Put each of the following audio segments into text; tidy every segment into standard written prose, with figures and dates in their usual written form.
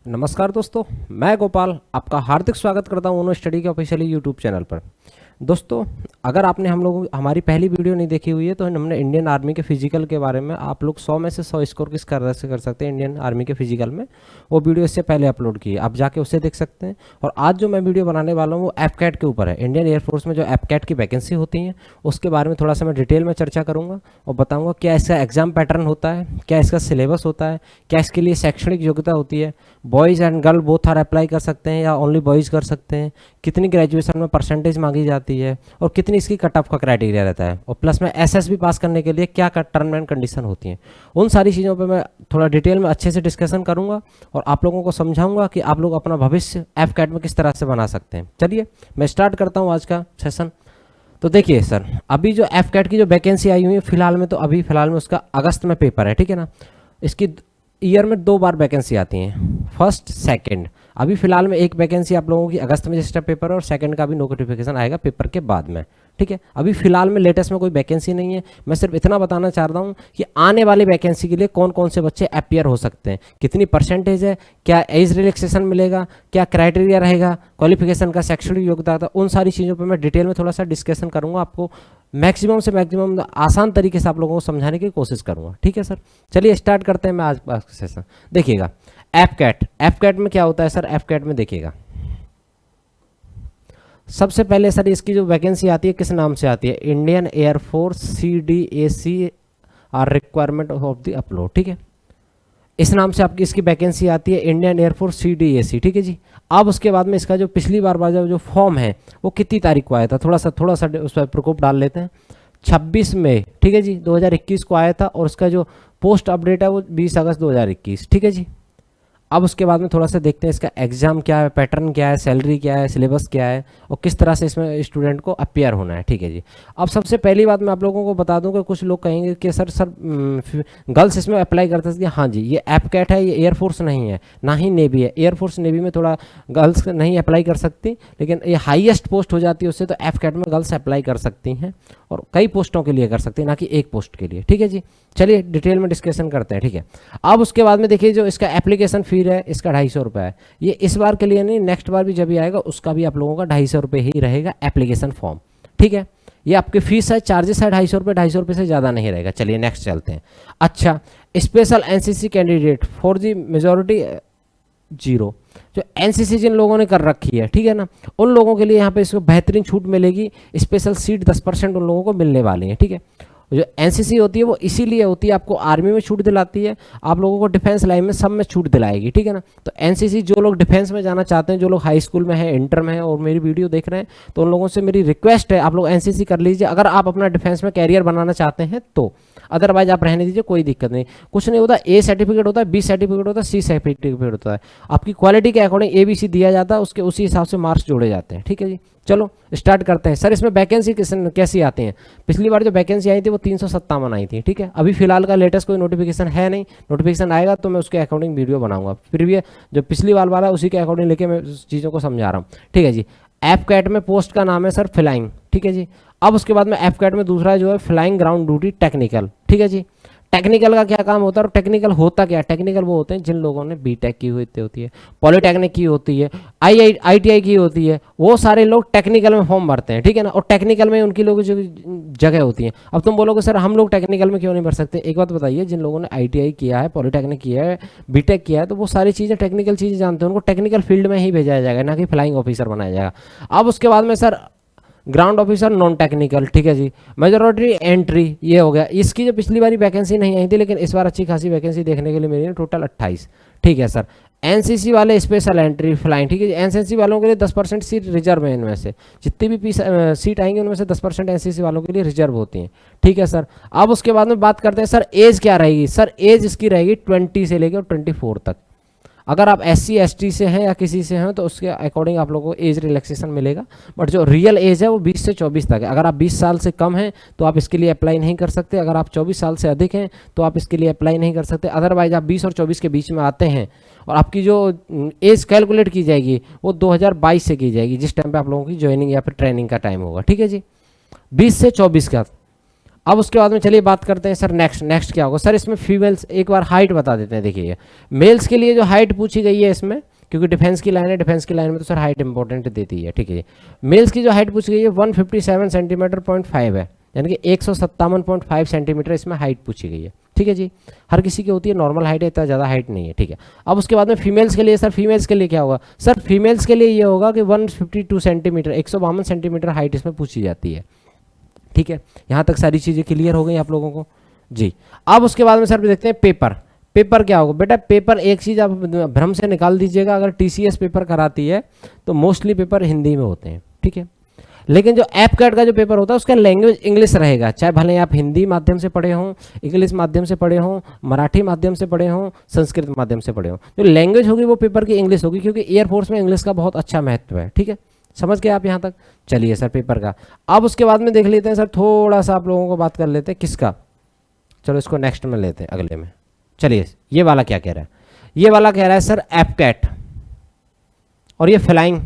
नमस्कार दोस्तों, मैं गोपाल आपका हार्दिक स्वागत करता हूँ उनो स्टडी के ऑफिशियली यूट्यूब चैनल पर। दोस्तों, अगर आपने हमारी पहली वीडियो नहीं देखी हुई है तो हमने इंडियन आर्मी के फिजिकल के बारे में आप लोग 100 में से 100 स्कोर किस तरह से कर सकते हैं इंडियन आर्मी के फिजिकल में, वो वीडियो इससे पहले अपलोड की है, आप जाके उसे देख सकते हैं। और आज जो मैं वीडियो बनाने वाला हूँ वो एफकैट के ऊपर है। इंडियन एयरफोर्स में जो एफकैट की वैकेंसी होती हैं उसके बारे में थोड़ा सा मैं डिटेल में चर्चा करूँगा और बताऊँगा क्या इसका एग्जाम पैटर्न होता है, क्या इसका सिलेबस होता है, क्या इसके लिए शैक्षणिक योग्यता होती है, boys and girl both are apply कर सकते हैं या ओनली बॉयज़ कर सकते हैं, कितनी ग्रेजुएशन में परसेंटेज मांगी जाती है और कितनी इसकी कट ऑफ का क्राइटेरिया रहता है, और प्लस में एसएसबी पास करने के लिए क्या टर्म एंड कंडीशन होती हैं। उन सारी चीज़ों पे मैं थोड़ा डिटेल में अच्छे से डिस्कशन करूंगा और आप लोगों को समझाऊंगा कि आप लोग अपना भविष्य एफकैट में किस तरह से बना सकते हैं। चलिए मैं स्टार्ट करता हूँ आज का सेशन। तो देखिए सर, अभी जो एफकैट की जो वैकेंसी आई हुई है फिलहाल में, तो अभी फिलहाल में उसका अगस्त में पेपर है, ठीक है ना। इसकी ईयर में 2 बार वैकेंसी आती हैं, फर्स्ट सेकंड। अभी फिलहाल में एक वैकेंसी आप लोगों की अगस्त में जिसका पेपर है और सेकंड का भी नोटिफिकेशन आएगा पेपर के बाद में, ठीक है। अभी फिलहाल में लेटेस्ट में कोई वैकेंसी नहीं है। मैं सिर्फ इतना बताना चाह रहा हूँ कि आने वाली वैकेंसी के लिए कौन कौन से बच्चे अपियर हो सकते हैं, कितनी परसेंटेज है, क्या एज रिलैक्सेशन मिलेगा, क्या क्राइटेरिया रहेगा, क्वालिफिकेशन का शैक्षणिक योग्यता था, उन सारी चीज़ों पर मैं डिटेल में थोड़ा सा डिस्कशन करूँगा। आपको मैक्सिमम से मैक्सिमम आसान तरीके से आप लोगों को समझाने की कोशिश करूँगा, ठीक है सर। चलिए स्टार्ट करते हैं मैं आज का सेशन। देखिएगा एफकैट में क्या होता है सर। एफकैट में देखिएगा सबसे पहले सर इसकी जो वैकेंसी आती है किस नाम से आती है, Indian air force CDAC are requirement of the upload, ठीक है। इस नाम से आपकी इसकी वैकेंसी आती है, इंडियन एयरफोर्स CDAC, ठीक है जी। अब उसके बाद में इसका जो पिछली बार जो फॉर्म है वो कितनी तारीख को आया था, थोड़ा सा उस पर प्रकोप डाल लेते हैं। 26 मई, ठीक है जी, 2021 को आया था और उसका जो पोस्ट अपडेट है वो 20 अगस्त 2021, ठीक है जी। अब उसके बाद में थोड़ा सा देखते हैं इसका एग्जाम क्या है, पैटर्न क्या है, सैलरी क्या है, सिलेबस क्या है और किस तरह से इसमें स्टूडेंट को अपियर होना है, ठीक है जी। अब सबसे पहली बात मैं आप लोगों को बता दूं कि कुछ लोग कहेंगे कि सर गर्ल्स इसमें अप्लाई कर सकती हैं। हाँ जी, ये एफकैट है, ये एयरफोर्स नहीं है, ना ही नेवी है। एयरफोर्स नेवी में थोड़ा गर्ल्स नहीं अप्लाई कर सकती, लेकिन ये हाईएस्ट पोस्ट हो जाती है उससे, तो एफकैट में गर्ल्स अप्लाई कर सकती हैं और कई पोस्टों के लिए कर सकती हैं, ना कि एक पोस्ट के लिए, ठीक है जी। चलिए डिटेल में डिस्कशन करते हैं, ठीक है। अब उसके बाद में देखिए जो इसका एप्लीकेशन फी है इसका 250 रुपये है। ये इस बार के लिए नहीं, नेक्स्ट बार भी जब भी आएगा उसका भी आप लोगों का 250 रुपये ही रहेगा एप्लीकेशन फॉर्म, ठीक है। ये आपकी फीस है, चार्जेस है 250 रुपये से ज़्यादा नहीं रहेगा। चलिए नेक्स्ट चलते हैं। अच्छा, special NCC candidate for the majority 0, जो NCC जिन लोगों ने कर रखी है, ठीक है ना, उन लोगों के लिए यहाँ पे इसको बेहतरीन छूट मिलेगी। स्पेशल सीट 10% उन लोगों को मिलने वाली है, ठीक है। जो NCC होती है वो इसीलिए होती है, आपको आर्मी में छूट दिलाती है, आप लोगों को डिफेंस लाइन में सब में छूट दिलाएगी, ठीक है ना। तो NCC जो लोग डिफेंस में जाना चाहते हैं, जो लोग हाई स्कूल में हैं, इंटर में हैं और मेरी वीडियो देख रहे हैं, तो उन लोगों से मेरी रिक्वेस्ट है आप लोग NCC कर लीजिए अगर आप अपना डिफेंस में कैरियर बनाना चाहते हैं तो। अदरवाइज आप रहने दीजिए, कोई दिक्कत नहीं। कुछ नहीं होता, A सर्टिफिकेट होता है, B सर्टिफिकेट होता है, C सर्टिफिकेट होता है, आपकी क्वालिटी के अकॉर्डिंग ABC दिया जाता है, उसके उसी हिसाब से मार्क्स जोड़े जाते हैं, ठीक है जी। चलो स्टार्ट करते हैं। सर इसमें वैकेंसी कैसी आती हैं। पिछली बार जो वैकेंसी आई थी वो 357 आई थी, ठीक है। अभी फिलहाल का लेटेस्ट कोई नोटिफिकेशन है नहीं, नोटिफिकेशन आएगा तो मैं उसके अकॉर्डिंग वीडियो बनाऊंगा। फिर भी जो पिछली बार वाला है उसी के अकॉर्डिंग लेके मैं चीज़ों को समझा रहा हूँ, ठीक है जी। एफकैट में पोस्ट का नाम है सर फ्लाइंग, ठीक है जी। अब उसके बाद में एफकैट में दूसरा जो है फ्लाइंग ग्राउंड ड्यूटी टेक्निकल, ठीक है जी। टेक्निकल का क्या काम होता है और टेक्निकल होता क्या है। टेक्निकल वो होते हैं जिन लोगों ने बीटेक की हुई होती है, पॉलिटेक्निक की होती है, ITI की होती है, वो सारे लोग टेक्निकल में फॉर्म भरते हैं, ठीक है ना। और टेक्निकल में उनकी लोगों जो जगह होती है। अब तुम बोलोगे सर हम लोग टेक्निकल में क्यों नहीं भर सकते। एक बात बताइए, जिन लोगों ने ITI किया है, पॉलिटेक्निक किया है, बीटेक किया है, तो वो सारी चीज़ें टेक्निकल चीज़ें जानते हैं, उनको टेक्निकल फील्ड में ही भेजा जाएगा, ना कि फ्लाइंग ऑफिसर बनाया जाएगा। अब उसके बाद में sir ground officer non technical, ठीक है जी। मेजोरिटी एंट्री ये हो गया। इसकी जो पिछली बारी वैकेंसी नहीं आई थी, लेकिन इस बार अच्छी खासी वैकेंसी देखने के लिए मिली है, टोटल 28, ठीक है सर। NCC वाले स्पेशल एंट्री फ्लाइंग, ठीक है। NCC वालों के लिए 10% सीट रिजर्व है, इनमें से जितनी भी सीट आएंगी उनमें से 10% NCC वालों के लिए रिजर्व होती हैं, ठीक है सर। अब उसके बाद में बात करते हैं सर एज क्या रहेगी। सर एज इसकी रहेगी 20 से लेकर 24 तक। अगर आप SC ST से हैं या किसी से हैं तो उसके अकॉर्डिंग आप लोगों को एज रिलैक्सेशन मिलेगा, बट जो रियल एज है वो 20 से 24 तक है। अगर आप 20 साल से कम हैं तो आप इसके लिए अप्लाई नहीं कर सकते। अगर आप 24 साल से अधिक हैं तो आप इसके लिए अप्लाई नहीं कर सकते। अदरवाइज आप 20 और 24 के बीच में आते हैं और आपकी जो एज कैलकुलेट की जाएगी वो 2022 से की जाएगी, जिस टाइम पर आप लोगों की ज्वाइनिंग या फिर ट्रेनिंग का टाइम होगा, ठीक है जी। 20 से 24 का अब उसके बाद में चलिए बात करते हैं सर नेक्स्ट क्या होगा सर। इसमें फीमेल्स एक बार हाइट बता देते हैं। देखिए मेल्स के लिए जो हाइट पूछी गई है इसमें, क्योंकि डिफेंस की लाइन है, डिफेंस की लाइन में तो सर हाइट इंपॉर्टेंट देती है, ठीक है। मेल्स की जो हाइट पूछी गई है 157 सेंटीमीटर पॉइंट 5 है, यानी कि 157.5 सेंटीमीटर इसमें हाइट पूछी गई है, ठीक है जी। हर किसी की होती है, नॉर्मल हाइट है, इतना ज़्यादा हाइट नहीं है, ठीक है। अब उसके बाद में फीमेल्स के लिए सर, फीमेल्स के लिए क्या होगा सर, फीमेल्स के लिए ये होगा कि 152 सेंटीमीटर 152 सेंटीमीटर हाइट इसमें पूछी जाती है, ठीक है। यहाँ तक सारी चीज़ें क्लियर हो गई आप लोगों को जी। अब उसके बाद में सर देखते हैं पेपर क्या होगा बेटा। पेपर एक चीज़ आप भ्रम से निकाल दीजिएगा, अगर टीसीएस पेपर कराती है तो मोस्टली पेपर हिंदी में होते हैं, ठीक है। लेकिन जो एपकैट का जो पेपर होता है उसका लैंग्वेज इंग्लिश रहेगा, चाहे भले आप हिंदी माध्यम से पढ़े हों, इंग्लिश माध्यम से पढ़े हों, मराठी माध्यम से पढ़े हों, संस्कृत माध्यम से पढ़े हों, जो लैंग्वेज होगी वो पेपर की इंग्लिश होगी, क्योंकि एयरफोर्स में इंग्लिश का बहुत अच्छा महत्व है, ठीक है। समझ गए आप यहाँ तक। चलिए सर पेपर का, अब उसके बाद में देख लेते हैं सर, थोड़ा सा आप लोगों को बात कर लेते हैं किसका। चलो इसको नेक्स्ट में लेते हैं, अगले में। चलिए ये वाला क्या कह रहा है, ये वाला कह रहा है सर एपकैट और ये फ्लाइंग।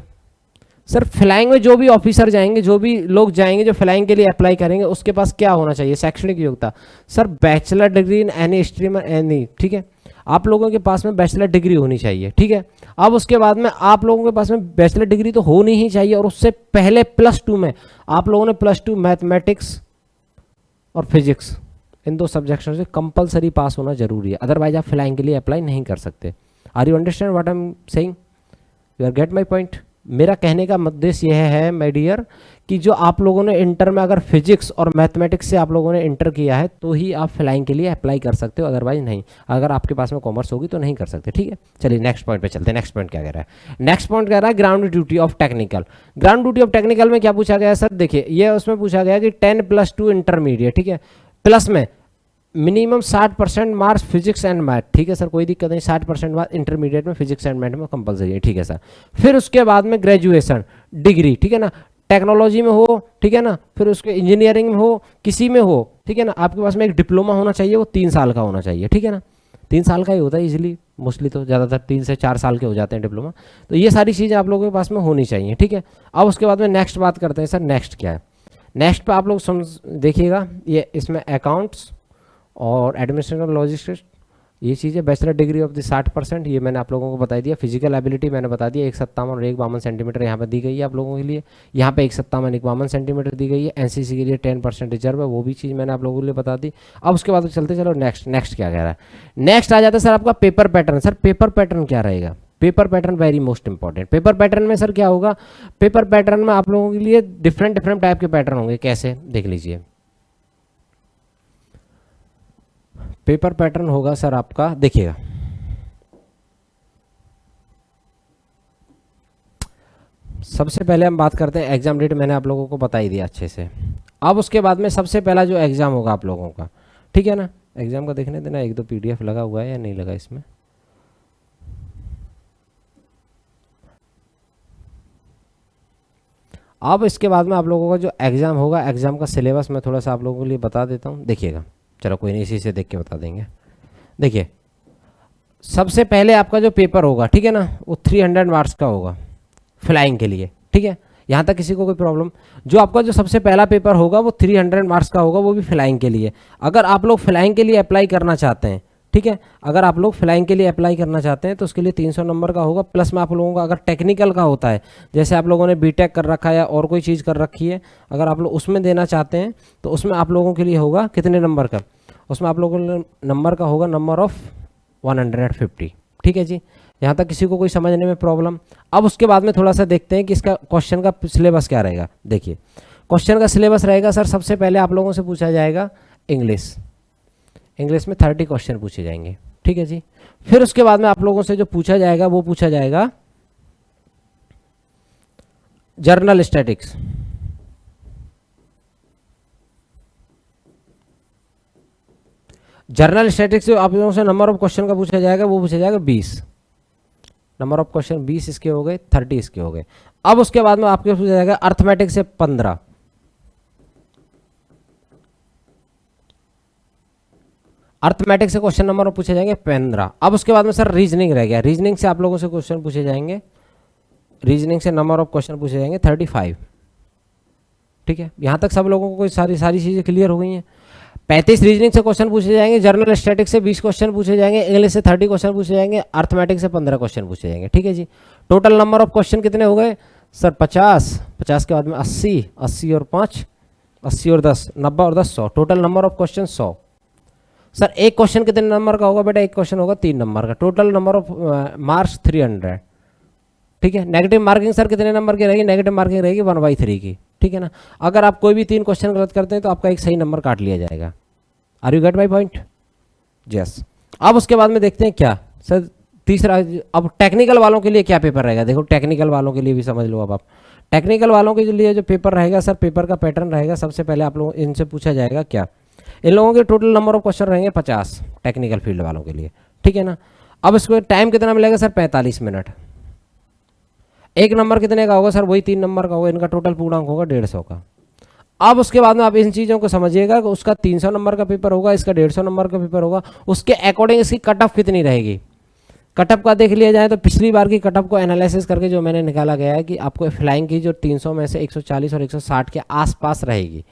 सर फ्लाइंग में जो भी ऑफिसर जाएंगे, जो भी लोग जाएंगे जो फ्लाइंग के लिए अप्लाई करेंगे, उसके पास क्या होना चाहिए शैक्षणिक योग्यता। Sir bachelor degree in any stream any, ठीक है। आप लोगों के पास में बैचलर डिग्री होनी चाहिए, ठीक है। अब उसके बाद में आप लोगों के पास में बैचलर डिग्री तो होनी ही चाहिए, और उससे पहले +2 में आप लोगों ने +2 मैथमेटिक्स और फिजिक्स इन 2 सब्जेक्ट्स से कंपलसरी पास होना जरूरी है, अदरवाइज आप फ्लाइंग के लिए अप्लाई नहीं कर सकते। Are you understand what I am saying, you are get my point. मेरा कहने का उद्देश्य यह है माय डियर कि जो आप लोगों ने इंटर में अगर फिजिक्स और मैथमेटिक्स से आप लोगों ने इंटर किया है तो ही आप फ्लाइंग के लिए अप्लाई कर सकते हो, अदरवाइज नहीं। अगर आपके पास में कॉमर्स होगी तो नहीं कर सकते, ठीक है। चलिए नेक्स्ट पॉइंट पे चलते हैं। नेक्स्ट पॉइंट क्या कह रहा है, नेक्स्ट पॉइंट कह रहा है ground duty of technical. Ground duty of technical में क्या पूछा गया है सर, देखिए ये उसमें पूछा गया कि 10+2 इंटरमीडिएट, ठीक है, प्लस में minimum 60% marks physics and math, ठीक है सर, कोई दिक्कत नहीं, 60% मार्क्स इंटरमीडिएट में फिजिक्स एंड मैथ में कंपलसरी है, ठीक है सर। फिर उसके बाद में ग्रेजुएशन डिग्री, ठीक है ना, टेक्नोलॉजी में हो, ठीक है ना, फिर उसके इंजीनियरिंग में हो, किसी में हो, ठीक है ना, आपके पास में एक डिप्लोमा होना चाहिए, वो 3 साल का होना चाहिए, ठीक है ना। 3 साल का ही होता है इजीली, मोस्टली तो ज़्यादातर 3 से 4 साल के हो जाते हैं डिप्लोमा। तो ये सारी चीज़ें आप लोगों के पास में होनी चाहिए, ठीक है। अब उसके बाद में नेक्स्ट बात करते हैं सर, नेक्स्ट क्या है। नेक्स्ट पे आप लोग देखिएगा, ये इसमें अकाउंट्स और एडमिनिस्ट्रेशन लॉजिस्टिक्स, ये चीज़ें बैचलर डिग्री ऑफ द 60%, ये मैंने आप लोगों को बता दिया। फिजिकल एबिलिटी मैंने बता दिया, 157 और 152 सेंटीमीटर यहाँ पर दी गई है आप लोगों के लिए, यहाँ पे 157 152 सेंटीमीटर दी गई है। एनसीसी के लिए 10% रिजर्व है, वो भी चीज़ मैंने आप लोगों के लिए बता दी। अब उसके बाद चलते चलो नेक्स्ट क्या कह रहा है। नेक्स्ट आ जाता है सर आपका paper pattern. Sir paper pattern क्या रहेगा, paper pattern very most important. Paper pattern में सर क्या होगा, पेपर पैटर्न में आप लोगों के लिए डिफरेंट टाइप के पैटर्न होंगे। कैसे, देख लीजिए। पेपर पैटर्न होगा सर आपका, देखिएगा, सबसे पहले हम बात करते हैं एग्जाम डेट, मैंने आप लोगों को बता ही दिया अच्छे से। अब उसके बाद में सबसे पहला जो एग्जाम होगा आप लोगों का, ठीक है ना, एग्जाम का देखने देना, 1-2 PDF लगा हुआ है या नहीं लगा इसमें। अब इसके बाद में आप लोगों का जो एग्जाम होगा, एग्जाम का सिलेबस मैं थोड़ा सा आप लोगों के लिए बता देता हूँ, देखिएगा। चलो कोई नहीं, इसी से देख के बता देंगे। देखिए सबसे पहले आपका जो पेपर होगा, ठीक है ना, वो 300 मार्क्स का होगा फ्लाइंग के लिए, ठीक है। यहाँ तक किसी को कोई प्रॉब्लम। जो आपका जो सबसे पहला पेपर होगा वो 300 मार्क्स का होगा, वो भी फ्लाइंग के लिए। अगर आप लोग फ्लाइंग के लिए अप्लाई करना चाहते हैं, ठीक है, अगर आप लोग फ्लाइंग के लिए अप्लाई करना चाहते हैं तो उसके लिए 300 नंबर का होगा। प्लस में आप लोगों का अगर टेक्निकल का होता है, जैसे आप लोगों ने बीटेक कर रखा है या और कोई चीज़ कर रखी है, अगर आप लोग उसमें देना चाहते हैं तो उसमें आप लोगों के लिए होगा कितने नंबर का, उसमें आप लोगों के नंबर का होगा नंबर ऑफ 150, ठीक है जी। यहाँ तक किसी को कोई समझने में प्रॉब्लम। अब उसके बाद में थोड़ा सा देखते हैं कि इसका क्वेश्चन का सिलेबस क्या रहेगा। देखिए क्वेश्चन का सिलेबस रहेगा सर, सबसे पहले आप लोगों से पूछा जाएगा इंग्लिश में 30 क्वेश्चन पूछे जाएंगे, ठीक है जी। फिर उसके बाद में आप लोगों से जो पूछा जाएगा वो पूछा जाएगा जर्नल स्टैटिक्स, जर्नल स्टैटिक्स से आप लोगों से नंबर ऑफ क्वेश्चन का पूछा जाएगा, वो पूछा जाएगा 20 नंबर ऑफ क्वेश्चन, 20 इसके हो गए, 30 इसके हो गए। अब उसके बाद में आपके पूछा जाएगा अर्थमेटिक्स से 15, अर्थमेटिक्स से क्वेश्चन नंबर पूछे जाएंगे 15। अब उसके बाद में सर रीजनिंग रह गया, रीजनिंग से आप लोगों से क्वेश्चन पूछे जाएंगे, रीजनिंग से नंबर ऑफ क्वेश्चन पूछे जाएंगे 35, ठीक है। यहाँ तक सब लोगों को कोई सारी चीज़ें क्लियर हो गई हैं। 35 रीजनिंग से क्वेश्चन पूछे जाएंगे, जनरल स्टैटिक्स से 20 क्वेश्चन पूछे जाएंगे, इंग्लिश से 30 क्वेश्चन पूछे जाएंगे, अर्थमेटिक से 15 क्वेश्चन पूछे जाएंगे। ठीक है जी। टोटल नंबर ऑफ क्वेश्चन कितने हो गए सर? 50, 50 के बाद में 80, 80 और 5, 80 और 10, 90 और 10, 100। Total number of question 100। Sir एक क्वेश्चन कितने नंबर का होगा बेटा? एक क्वेश्चन होगा 3 नंबर का। Total number of marks 300। ठीक है। नेगेटिव मार्किंग सर कितने नंबर की रहेगी? नेगेटिव मार्किंग रहेगी 1/3 की। ठीक है ना। अगर आप कोई भी 3 क्वेश्चन गलत करते हैं तो आपका एक सही नंबर काट लिया जाएगा। Are you get my point? Yes. अब उसके बाद में देखते हैं क्या सर तीसरा। अब टेक्निकल वालों के लिए क्या पेपर रहेगा? देखो टेक्निकल वालों के लिए भी समझ लो। अब आप टेक्निकल वालों के लिए जो पेपर रहेगा सर, पेपर का पैटर्न रहेगा, सबसे पहले आप लोग इनसे पूछा जाएगा क्या, इन लोगों के टोटल नंबर ऑफ क्वेश्चन रहेंगे 50 टेक्निकल फील्ड वालों के लिए। ठीक है ना। अब इसको टाइम कितना मिलेगा सर? 45 मिनट। एक नंबर कितने का होगा सर? वही 3 नंबर का होगा। इनका टोटल पूर्णांक होगा 150 का। अब उसके बाद में आप इन चीज़ों को समझिएगा कि उसका 300 नंबर का पेपर होगा, इसका 150 नंबर का पेपर होगा। उसके अकॉर्डिंग इसकी कट ऑफ कितनी रहेगी? कट ऑफ का देख लिया जाए तो पिछली बार की कट ऑफ को एनालिसिस करके जो मैंने निकाला गया है कि आपको फ्लाइंग की जो 300 में से 140 और 160 के आसपास रहेगी।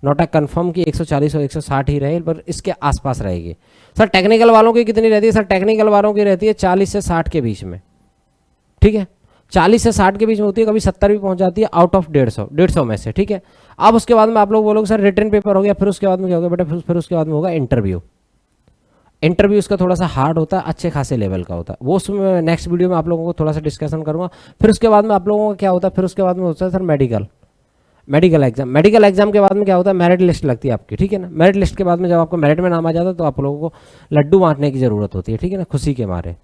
नॉट अ कंफर्म कि 140 और 160 ही रहे, पर इसके आसपास रहेगी। सर टेक्निकल वालों की कितनी रहती है? सर टेक्निकल वालों की रहती है 40 से 60 के बीच में। ठीक है। 40 से 60 के बीच में होती है, कभी 70 भी पहुंच जाती है आउट ऑफ 150 में से। ठीक है। अब उसके बाद में आप लोग बोलोगे सर रिटन पेपर हो गया, फिर उसके बाद में क्या होगा बेटा? फिर उसके बाद में होगा इंटरव्यू। इंटरव्यू उसका थोड़ा सा हार्ड होता है, अच्छे खासे लेवल का होता है वो। उसमें नेक्स्ट वीडियो में आप लोगों को थोड़ा सा डिस्कशन करूंगा। फिर उसके बाद में आप लोगों का क्या होता है? फिर उसके बाद में होता है sir medical exam. Medical exam के बाद में क्या होता है? मेरिट लिस्ट लगती है आपकी। ठीक है ना। मेरिट लिस्ट के बाद में जब आपको मेरिट में नाम आ जाता है तो आप लोगों को लड्डू बांटने की ज़रूरत होती है। ठीक है ना, खुशी के मारे।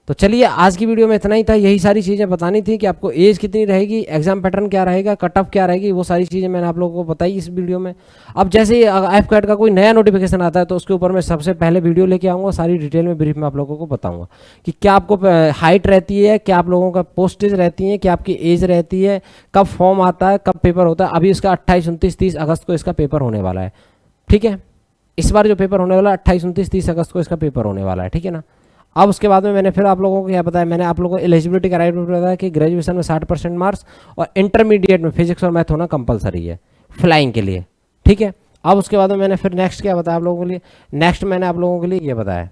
तो चलिए आज की वीडियो में इतना ही था। यही सारी चीज़ें बतानी थी कि आपको एज कितनी रहेगी, एग्जाम पैटर्न क्या रहेगा, कट ऑफ क्या रहेगी, वो सारी चीज़ें मैंने आप लोगों को बताई इस वीडियो में। अब जैसे ही एफकेट का कोई नया नोटिफिकेशन आता है तो उसके ऊपर मैं सबसे पहले वीडियो लेके आऊँगा, सारी डिटेल में ब्रीफ में आप लोगों को बताऊँगा कि क्या आपको हाइट रहती है, क्या आप लोगों का पोस्टेज रहती है, क्या आपकी एज रहती है, कब फॉर्म आता है, कब पेपर होता है। अभी इसका 28, 29, 30 अगस्त को इसका पेपर होने वाला है। ठीक है। इस बार जो पेपर होने वाला है 28, 29, 30 अगस्त को इसका पेपर होने वाला है। ठीक है ना। अब उसके बाद में मैंने फिर आप लोगों को क्या बताया? मैंने आप लोगों को एलिजिबिलिटी क्राइटेरिया बताया कि ग्रेजुएशन में 60% मार्क्स और इंटरमीडिएट में फिजिक्स और मैथ होना कंपलसरी है फ्लाइंग के लिए। ठीक है। अब उसके बाद में मैंने फिर नेक्स्ट क्या बताया आप लोगों के लिए? नेक्स्ट मैंने आप लोगों के लिए ये बताया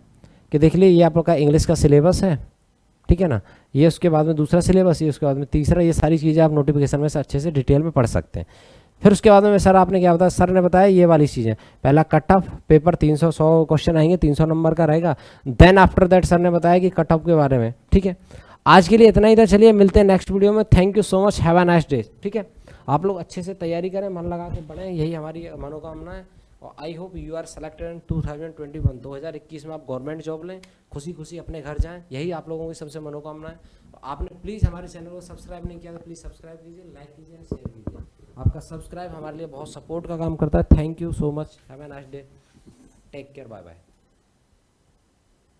कि देख लीजिए ये आप लोग का इंग्लिश का सिलेबस है। ठीक है ना। ये उसके बाद में दूसरा सिलेबस, ये उसके बाद में तीसरा, ये सारी चीज़ें आप नोटिफिकेशन में से अच्छे से डिटेल में पढ़ सकते हैं। फिर उसके बाद में सर आपने क्या बताया? सर ने बताया ये वाली चीज़ें। पहला कट ऑफ पेपर 300 100 क्वेश्चन आएंगे, 300 नंबर का रहेगा। देन आफ्टर दैट सर ने बताया कि कट ऑफ के बारे में। ठीक है। आज के लिए इतना ही था। चलिए मिलते हैं नेक्स्ट वीडियो में। Thank you so much, have a nice day. ठीक है। आप लोग अच्छे से तैयारी करें, मन लगा के पढ़ें, यही हमारी मनोकामना है। और I hope you are selected in 2021। 2021 में आप गवर्नमेंट जॉब लें, खुशी खुशी अपने घर जाएं, यही आप लोगों की सबसे मनोकामना है। आपने प्लीज़ हमारे चैनल को सब्सक्राइब नहीं किया तो प्लीज़ सब्सक्राइब कीजिए, लाइक कीजिए, शेयर कीजिए। आपका सब्सक्राइब हमारे लिए बहुत सपोर्ट का काम करता है। Thank you so much, have a nice day, take care, bye bye.